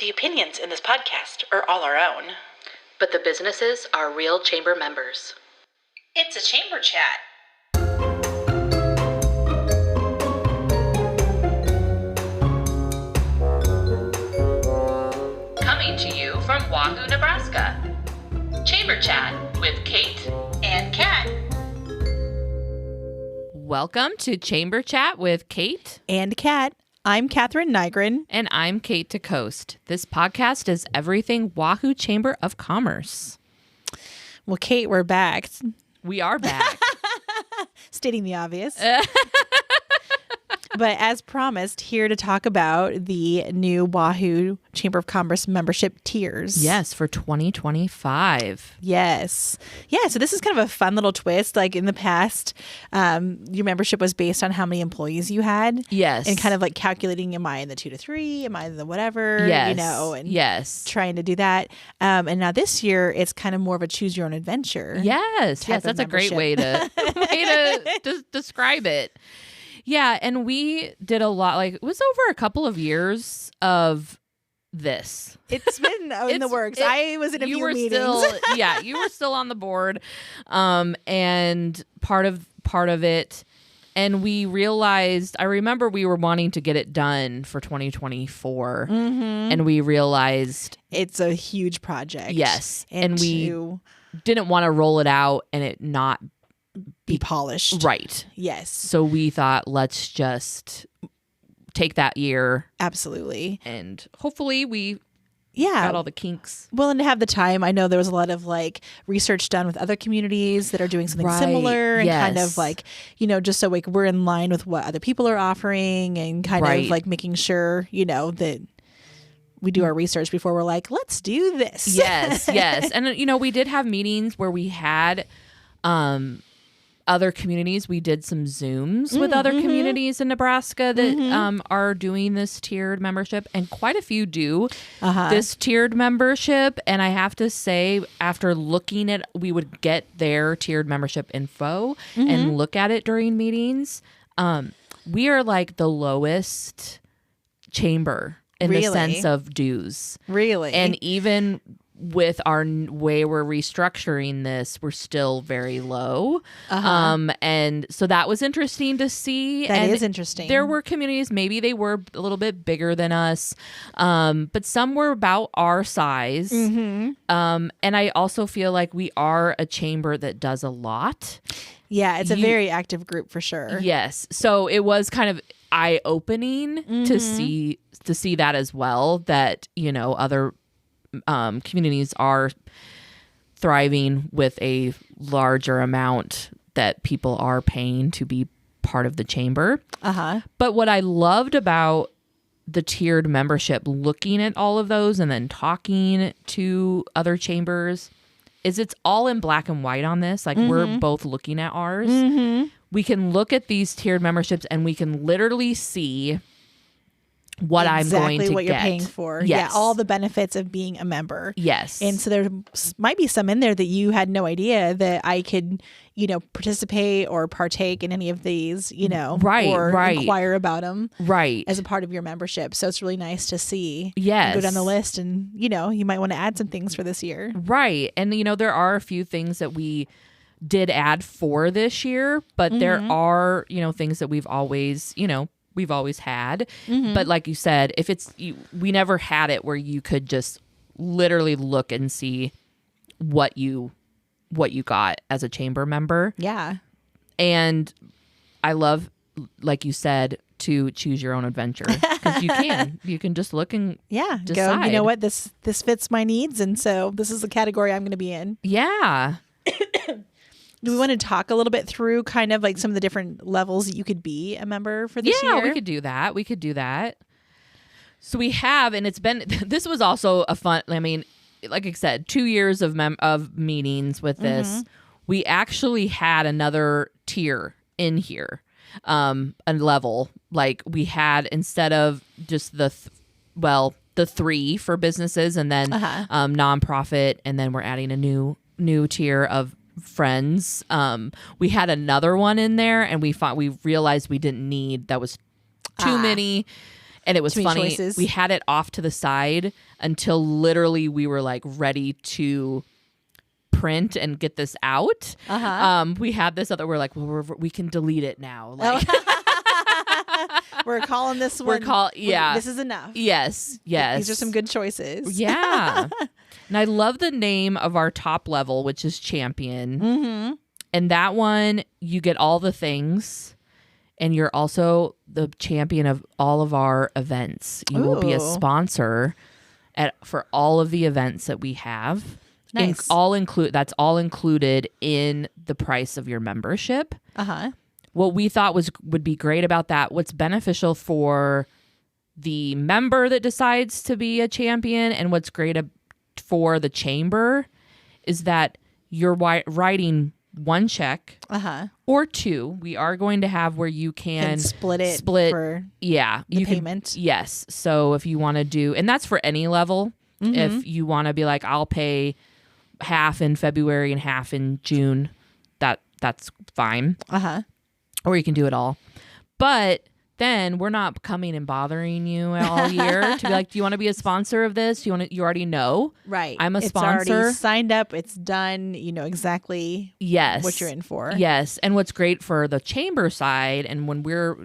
The opinions in this podcast are all our own. But the businesses are real chamber members. It's a chamber chat. Coming to you from Wahoo, Nebraska. Chamber Chat with Kate And Kat. Welcome to Chamber Chat with Kate. And Kat. I'm Catherine Nygren. And I'm Kate DeCoste. This podcast is everything Wahoo Chamber of Commerce. Well, Kate, we're back. We are back. Stating the obvious. But as promised, here to talk about the new Wahoo Chamber of Commerce membership tiers. Yes, for 2025. Yes. Yeah, so this is kind of a fun little twist. Like in the past, your membership was based on how many employees you had. Yes. And kind of like calculating, am I in the 2 to 3? Am I in the whatever? Yes. You know, and yes. trying to do that. And now this year, it's kind of more of a choose your own adventure. Yes. Yes, that's a great way to describe it. Yeah, and we did a lot, like it was over a couple of years of this. It's been in the works. I was in a few meetings. You were still on the board, and part of it. And we realized, I remember we were wanting to get it done for 2024, and we realized it's a huge project. Yes, and we didn't want to roll it out and it not be polished. Right. Yes. So we thought, let's just take that year. Absolutely. And hopefully we got all the kinks. Well, and to have the time, I know there was a lot of like research done with other communities that are doing something similar and kind of like, you know, just so like we're in line with what other people are offering and kind of like making sure, you know, that we do our research before we're like, let's do this. Yes, yes. And, you know, we did have meetings where we had other communities. We did some Zooms with other communities in Nebraska that are doing this tiered membership, and quite a few do this tiered membership. And I have to say, after looking at, we would get their tiered membership info and look at it during meetings. We are like the lowest chamber in the sense of dues. Really? And even with our way we're restructuring this, we're still very low. And so that was interesting to see. That is interesting. There were communities, maybe they were a little bit bigger than us, but some were about our size. And I also feel like we are a chamber that does a lot. Yeah, it's a very active group for sure. Yes. So it was kind of eye-opening to see that as well, that, you know, other communities are thriving with a larger amount that people are paying to be part of the chamber. But what I loved about the tiered membership, looking at all of those and then talking to other chambers, is it's all in black and white on this. Like we're both looking at ours. We can look at these tiered memberships and we can literally see what I'm going to exactly what get. You're paying for. Yes. Yeah, all the benefits of being a member. Yes. And so there might be some in there that you had no idea that I could, you know, participate or partake in any of these, you know, or inquire about them as a part of your membership. So it's really nice to see. Yes. Go down the list and, you know, you might want to add some things for this year. Right. And, you know, there are a few things that we did add for this year, but there are, you know, things that we've always had. But like you said, if we never had it where you could just literally look and see what you got as a chamber member. Yeah. And I love, like you said, to choose your own adventure, because you can just look and decide. Go, you know what, this fits my needs, and so this is the category I'm going to be in. Yeah. Do we want to talk a little bit through kind of like some of the different levels that you could be a member for this year? Yeah, we could do that. So we have, and this was also a fun, I mean, like I said, 2 years of meetings with this. We actually had another tier in here, a level. Like we had, instead of just the 3 for businesses and then nonprofit, and then we're adding a new tier of friends. We had another one in there, and we realized we didn't need, that was too many. And it was Too many funny. choices. We had it off to the side until literally we were like ready to print and get this out. We had this other. We're like, well, we can delete it now. Like, we're calling this one. This is enough. Yes. These are some good choices. Yeah. And I love the name of our top level, which is champion. Mm-hmm. And that one, you get all the things. And you're also the champion of all of our events. You will be a sponsor for all of the events that we have. Nice. That's all included in the price of your membership. Uh-huh. What we thought would be great about that, what's beneficial for the member that decides to be a champion and what's great for the chamber is that you're writing one check or two. We are going to have where you can split for the payment. Yes. So if you want to do, and that's for any level, if you want to be like, I'll pay half in February and half in June, that's fine. Or you can do it all. But then we're not coming and bothering you all year to be like, do you want to be a sponsor of this? You already know. Right. I'm a sponsor. It's already signed up. It's done. You know exactly what you're in for. Yes. And what's great for the chamber side, and when we're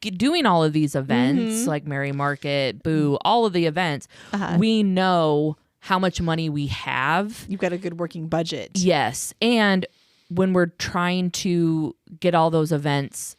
doing all of these events, like Merry Market, Boo, all of the events, we know how much money we have. You've got a good working budget. Yes. And when we're trying to get all those events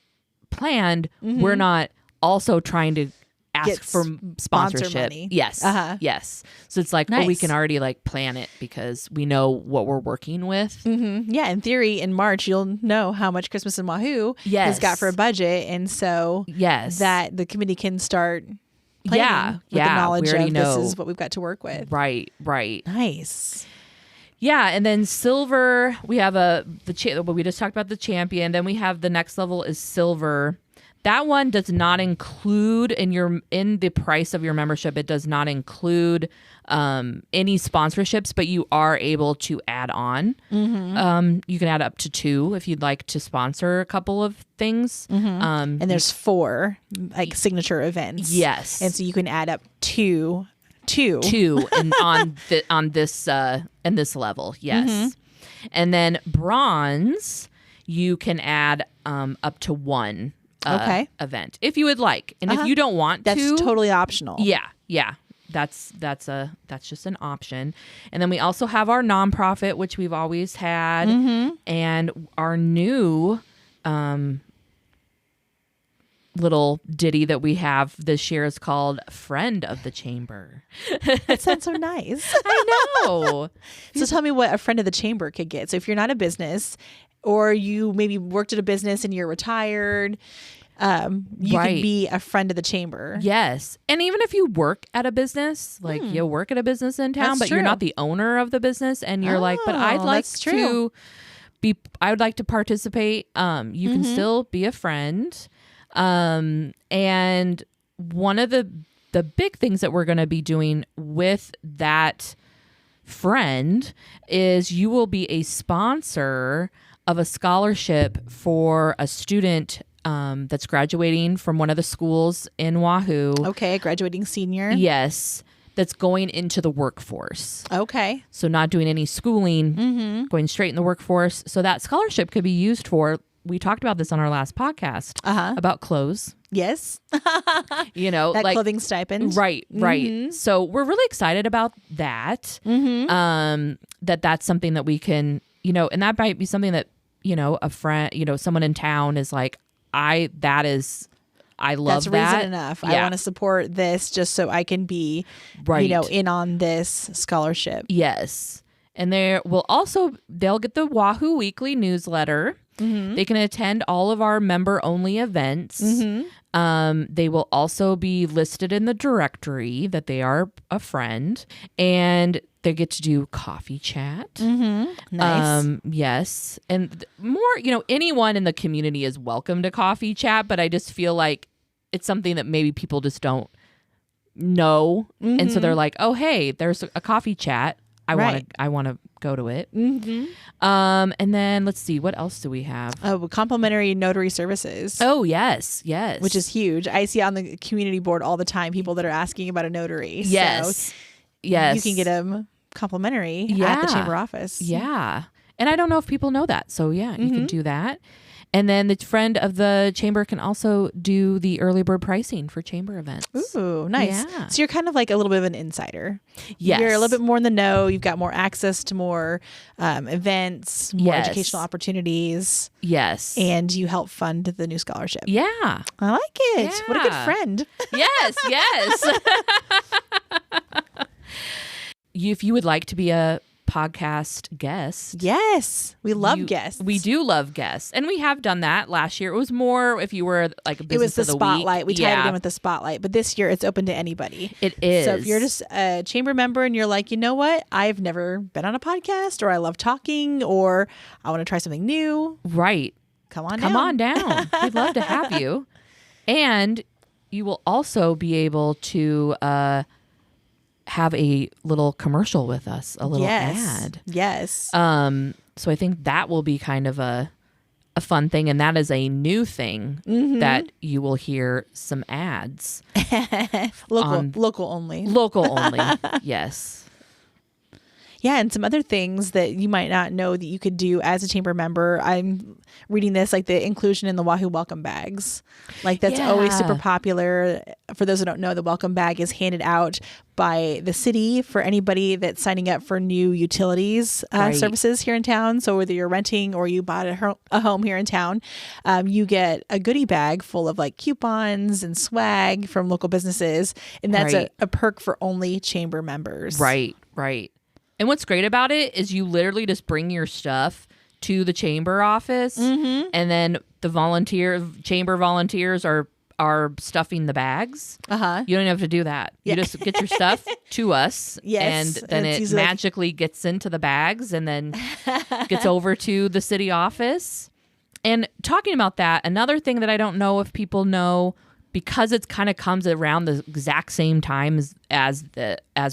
planned, we're not also trying to ask for sponsorship. Money. Yes. Yes. So it's like, we can already like plan it because we know what we're working with. Yeah. In theory, in March, you'll know how much Christmas in Wahoo has got for a budget. And so that the committee can start planning with the knowledge of this is what we've got to work with. Right. Nice. Yeah, and then silver, we have we just talked about the champion. Then we have the next level is silver. That one does not include in the price of your membership. It does not include any sponsorships, but you are able to add on. You can add up to 2 if you'd like to sponsor a couple of things. And there's 4 like signature events. Yes, and so you can add up two and on this in this level. Yes. And then bronze, you can add up to 1 event if you would like, and if you don't want that's totally optional. Yeah, that's just an option. And then we also have our nonprofit, which we've always had, and our new little ditty that we have this year is called Friend of the Chamber. That sounds so nice. I know. So tell me what a friend of the chamber could get. So if you're not a business, or you maybe worked at a business and you're retired, you could be a friend of the chamber. Yes. And even if you work at a business, like you work at a business in town, but you're not the owner of the business, and you're like, but I'd like to I would like to participate. You can still be a friend. And one of the big things that we're going to be doing with that friend is you will be a sponsor of a scholarship for a student that's graduating from one of the schools in Wahoo. Okay, graduating senior. Yes, that's going into the workforce. Okay. So not doing any schooling, going straight in the workforce. So that scholarship could be used for, we talked about this on our last podcast about clothes. Yes. That like clothing stipend. Right. So we're really excited about that. That's something that we can, and that might be something that, a friend, someone in town is like, I love That's that. reason enough. I want to support this just so I can be, in on this scholarship. Yes. And they'll get the Wahoo Weekly newsletter. They can attend all of our member-only events. They will also be listed in the directory that they are a friend, and they get to do coffee chat. Nice. Yes. And more, anyone in the community is welcome to coffee chat, but I just feel like it's something that maybe people just don't know. And so they're like, oh, hey, there's a coffee chat. I want to go to it. And then let's see, what else do we have? Oh, complimentary notary services. Oh, yes. Which is huge. I see on the community board all the time people that are asking about a notary. Yes. So yes. You can get them complimentary at the chamber office. Yeah. And I don't know if people know that. So yeah, you can do that. And then the friend of the chamber can also do the early bird pricing for chamber events. Ooh, nice. Yeah. So you're kind of like a little bit of an insider. Yes. You're a little bit more in the know. You've got more access to more events, more educational opportunities. Yes. And you help fund the new scholarship. Yeah. I like it. Yeah. What a good friend. Yes. If you would like to be a podcast guest. Yes. We love guests. We do love guests. And we have done that last year. It was more if you were like a business It was the of the spotlight. week. We tied it in with the spotlight. But this year it's open to anybody. It is. So if you're just a chamber member and you're like, you know what? I've never been on a podcast, or I love talking, or I want to try something new. Right. Come on down. We'd love to have you. And you will also be able to have a little commercial with us, a little ad. Yes. So I think that will be kind of a fun thing, and that is a new thing that you will hear some ads. Local only. Local only. Yes. Yeah, and some other things that you might not know that you could do as a chamber member. I'm reading this, like the inclusion in the Wahoo welcome bags. Like that's always super popular. For those who don't know, the welcome bag is handed out by the city for anybody that's signing up for new utilities services here in town. So whether you're renting or you bought a home here in town, you get a goodie bag full of like coupons and swag from local businesses. And that's a perk for only chamber members. Right. And what's great about it is you literally just bring your stuff to the chamber office, and then the chamber volunteers are stuffing the bags. You don't even have to do that. You just get your stuff to us, and then it magically gets into the bags and then gets over to the city office. And talking about that, another thing that I don't know if people know, because it kind of comes around the exact same time as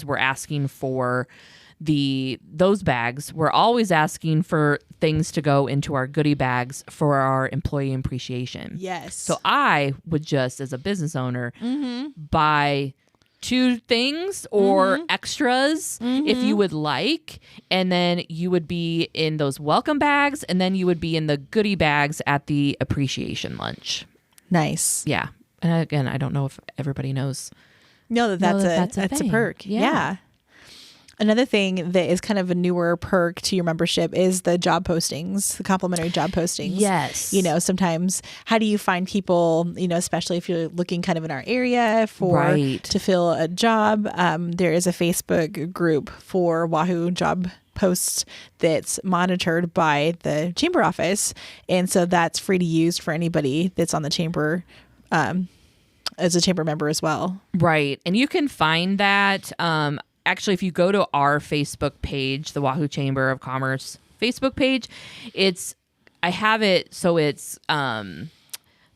we're asking for those bags, we're always asking for things to go into our goodie bags for our employee appreciation. Yes. So I would just, as a business owner, buy 2 things or extras if you would like, and then you would be in those welcome bags, and then you would be in the goodie bags at the appreciation lunch. Nice. Yeah. And again, I don't know if everybody knows. No, that's a perk. Yeah. Another thing that is kind of a newer perk to your membership is the job postings, the complimentary job postings. Yes. You know, sometimes how do you find people, you know, especially if you're looking kind of in our area to fill a job? There is a Facebook group for Wahoo job posts that's monitored by the chamber office. And so that's free to use for anybody that's on the chamber as a chamber member as well. Right. And you can find that actually, if you go to our Facebook page, the Wahoo Chamber of Commerce Facebook page, I have it so it's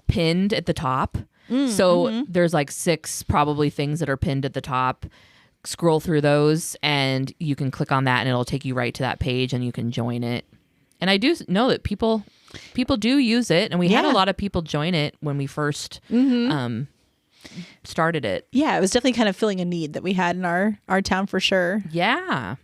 pinned at the top. So there's like 6 probably things that are pinned at the top. Scroll through those and you can click on that and it'll take you right to that page and you can join it. And I do know that people do use it, and we had a lot of people join it when we first started it. Yeah, it was definitely kind of filling a need that we had in our town for sure. Yeah.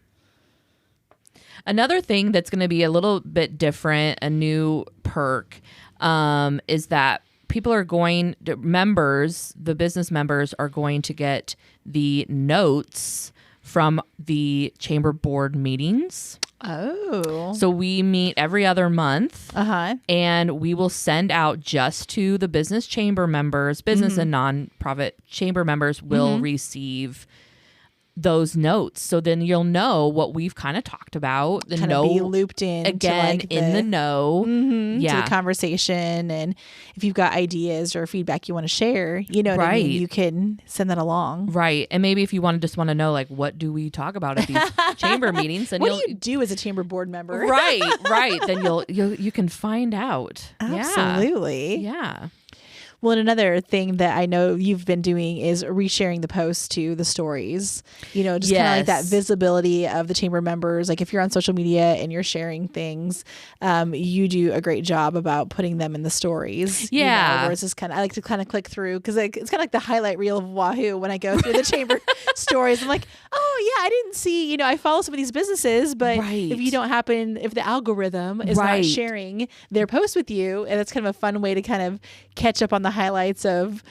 Another thing that's going to be a little bit different, a new perk, is that the business members are going to get the notes from the chamber board meetings. Oh. So we meet every other month, and we will send out just to the business chamber members, business and nonprofit chamber members will receive those notes. So then you'll know what we've kind of talked about. Kind of be looped in again, in the know. To the conversation. And if you've got ideas or feedback you want to share, you know what I mean? You can send that along. Right. And maybe if you just want to know, like, what do we talk about at these chamber meetings? And what do you do as a chamber board member? Right. Then you can find out. Absolutely. Yeah. Well, and another thing that I know you've been doing is resharing the posts to the stories, you know, just kind of like that visibility of the chamber members. Like if you're on social media and you're sharing things, you do a great job about putting them in the stories. Yeah. You know, where it's just kind of, I like to kind of click through because it's kind of like the highlight reel of Wahoo when I go through the chamber stories. I'm like, oh yeah, I didn't see, you know, I follow some of these businesses, but if you don't happen, if the algorithm is not sharing their post with you, and that's kind of a fun way to kind of catch up on the highlights of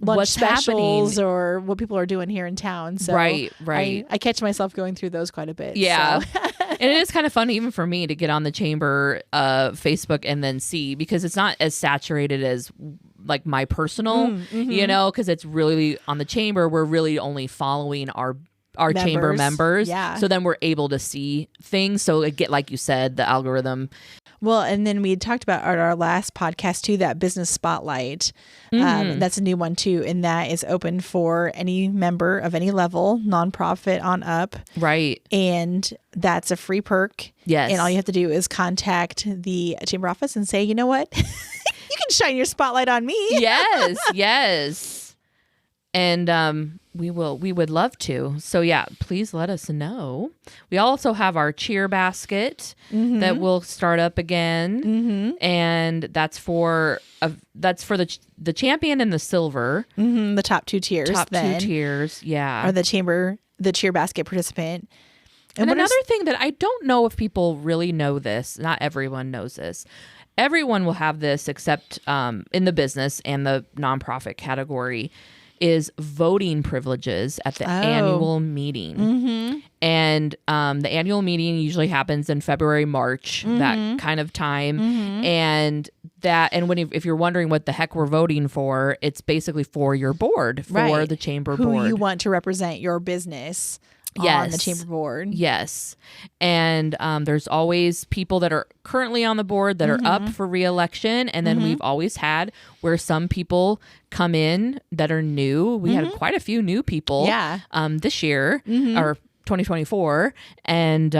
lunch specials or what people are doing here in town. So right. I catch myself going through those quite a bit. Yeah. So. And it is kind of fun even for me to get on the chamber Facebook and then see, because it's not as saturated as like my personal, you know, because it's really on the chamber. We're really only following our chamber members. Yeah. So then we're able to see things. So it get, like you said, the algorithm. Well, and then we talked about at our last podcast too, that business spotlight. That's a new one too. And that is open for any member of any level, nonprofit on up. Right. And that's a free perk. Yes. And all you have to do is contact the chamber office and say, you know what? You can shine your spotlight on me. Yes. And we would love to. So yeah, please let us know. We also have our cheer basket that will start up again, and that's for the champion and the silver, the top two tiers. Yeah, are the cheer basket participant. And another thing that I don't know if people really know this. Not everyone knows this. Everyone will have this except in the business and the nonprofit category. Is voting privileges at the annual meeting. And the annual meeting usually happens in February, March, that kind of time. And if you're wondering what the heck we're voting for, it's basically for your board, for the chamber board. Who you want to represent your business on the chamber board. Yes. And there's always people that are currently on the board that are up for re-election. And then we've always had where some people come in that are new. We had quite a few new people this year or 2024. And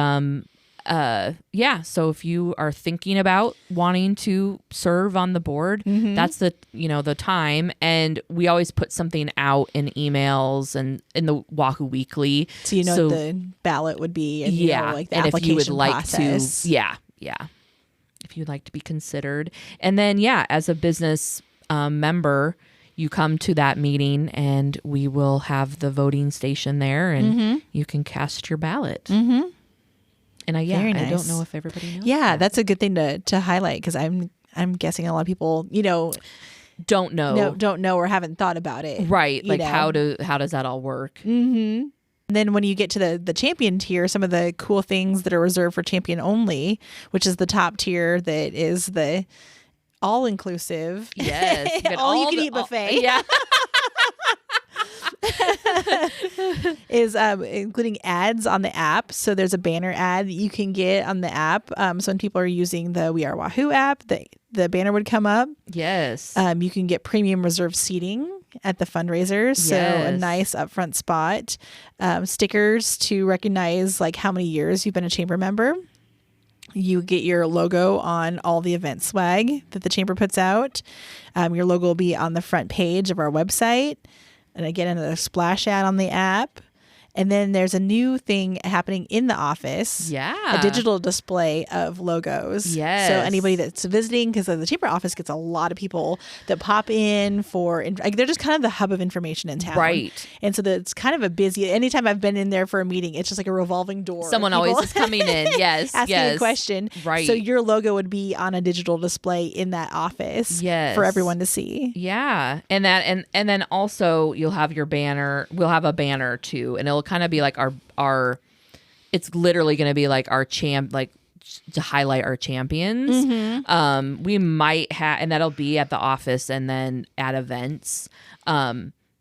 so if you are thinking about wanting to serve on the board, that's the time. And we always put something out in emails and in the Wahoo Weekly. So you know what the ballot would be, and you know, like the application if you would like process. if you'd like to be considered. And then as a business member, you come to that meeting and we will have the voting station there, and you can cast your ballot. And I don't know if everybody knows. Yeah, that's a good thing to highlight, because I'm guessing a lot of people, you know, don't know or haven't thought about it. Right. Like how does that all work? And then when you get to the champion tier, some of the cool things that are reserved for champion only, which is the top tier, that is the all inclusive. Yes. all you can eat buffet. Yeah. is including ads on the app. So there's a banner ad that you can get on the app. So when people are using the We Are Wahoo app, the banner would come up. Yes. You can get premium reserved seating at the fundraisers. So a nice upfront spot. Stickers to recognize like how many years you've been a chamber member. You get your logo on all the event swag that the chamber puts out. Your logo will be on the front page of our website. And again, another splash ad on the app. And then there's a new thing happening in the office. Yeah. A digital display of logos. Yes. So anybody that's visiting, because the chamber office gets a lot of people that pop in for, like, they're just kind of the hub of information in town. Right. And so it's kind of a busy, anytime I've been in there for a meeting, it's just like a revolving door. Someone always is coming in. Yes. Asking a question. Right. So your logo would be on a digital display in that office. Yes. For everyone to see. Yeah. And then also you'll have your banner. We'll have a banner too. And it'll kind of be like our it's literally going to be like our to highlight our champions. We might have, and that'll be at the office and then at events.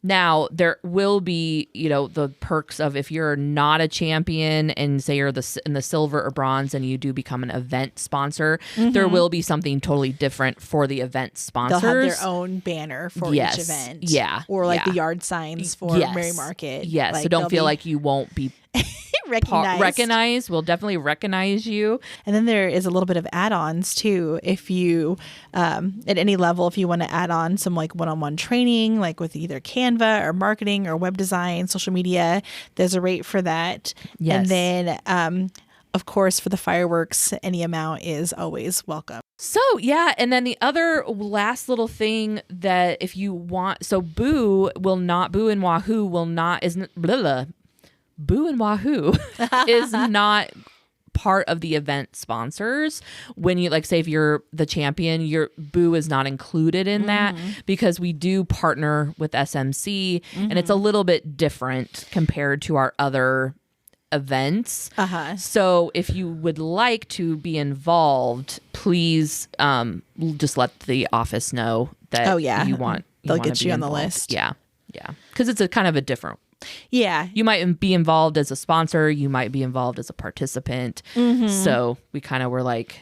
Now there will be, the perks of if you're not a champion and say you're in the silver or bronze and you do become an event sponsor, there will be something totally different for the event sponsors. They'll have their own banner for each event. Yeah. Or like the yard signs for Mary Market. Yes. Like, so don't feel like you won't be Recognized. We'll definitely recognize you. And then there is a little bit of add-ons too. If you, at any level, if you want to add on some like one-on-one training, like with either Canva or marketing or web design, social media, there's a rate for that. Yes. And then, of course, for the fireworks, any amount is always welcome. So, yeah. And then the other last little thing that if you want, so Boo and Wahoo will not, Boo and Wahoo is not part of the event sponsors. When you, like, say if you're the champion, your Boo is not included in that because we do partner with SMC and it's a little bit different compared to our other events. So if you would like to be involved, please just let the office know that you want. They'll get you on the list. Yeah, because it's a kind of a different. Yeah, You might be involved as a sponsor. You might be involved as a participant. So we kind of were like,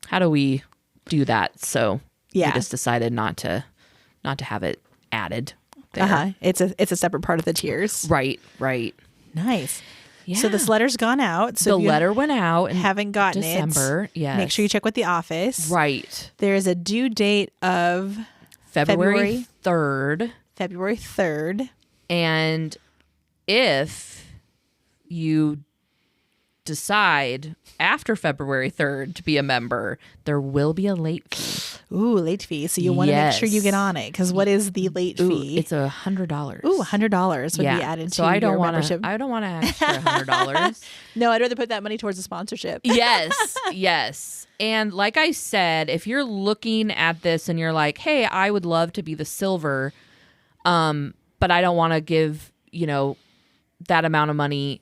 how do we do that? So we just decided not to have it added there. It's a separate part of the tiers. Right. Nice. Yeah. So this letter's gone out. So the letter went out in haven't gotten December. Yes. Make sure you check with the office. Right. There is a due date of February 3rd. February 3rd. And if you decide after February 3rd to be a member, there will be a late fee. Ooh, late fee. So you want to make sure you get on it. Because what is the late fee? It's $100. Ooh, $100 would be added to your membership. I don't want to extra $100. No, I'd rather put that money towards a sponsorship. Yes. And like I said, if you're looking at this and you're like, hey, I would love to be the silver, but I don't want to give, that amount of money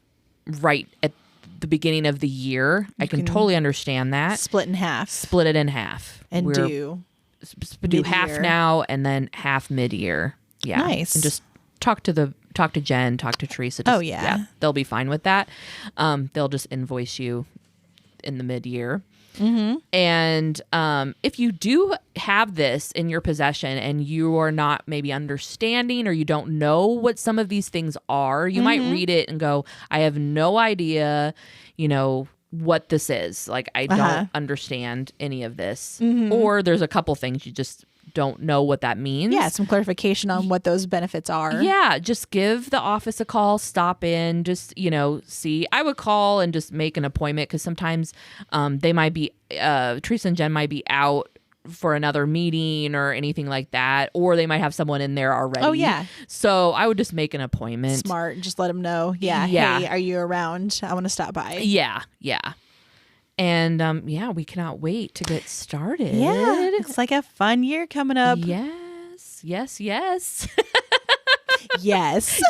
right at the beginning of the year. I can totally understand that. Split in half. Split it in half. And do half now and then half mid-year. Yeah. Nice. And just talk to Jen, talk to Teresa. They'll be fine with that. They'll just invoice you in the mid-year. And if you do have this in your possession and you are not maybe understanding or you don't know what some of these things are, you might read it and go, I have no idea, what this is. Like, I don't understand any of this. Or there's a couple things you just don't know what that means. Yeah, some clarification on what those benefits are. Yeah, just give the office a call, stop in, just, see. I would call and just make an appointment because sometimes they might be, Teresa and Jen might be out for another meeting or anything like that, or they might have someone in there already. Oh, yeah. So I would just make an appointment. Smart. Just let them know. Yeah. Hey, are you around? I want to stop by. Yeah. And we cannot wait to get started. Yeah, it's like a fun year coming up. Yes. Yes. Yes. Yes,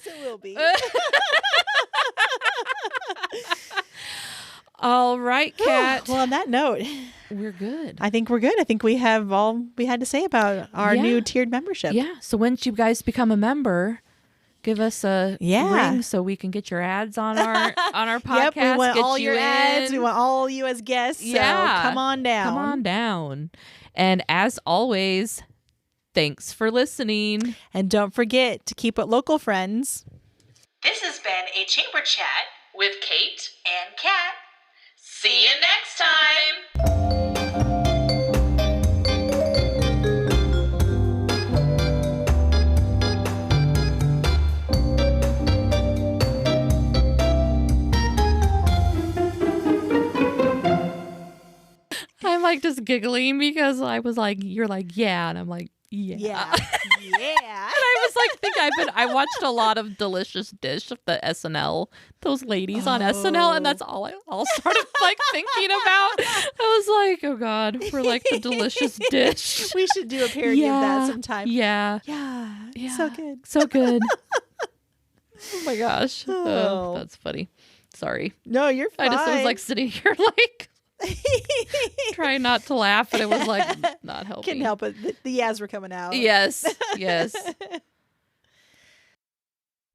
it will be. All right, Kat. Well, on that note, we're good. I think we're good. I think we have all we had to say about our new tiered membership. Yeah. So once you guys become a member, give us a ring so we can get your ads on our podcast. Yep, we want all your ads. We want all you as guests. So come on down. And as always, thanks for listening. And don't forget to keep it local, friends. This has been a Chamber Chat with Kate and Kat. See you next time. I'm like just giggling because I was like, you're like, yeah. And I'm like, yeah. Yeah. And I was like, I watched a lot of Delicious Dish of the SNL, those ladies on SNL. And that's all I started like thinking about. I was like, oh God, we're like the Delicious Dish. We should do a parody of that sometime. Yeah. So good. So good. Oh my gosh. Oh, that's funny. Sorry. No, you're fine. I was like sitting here like trying not to laugh, but it was like not helping. Couldn't help it. The yas were coming out. Yes.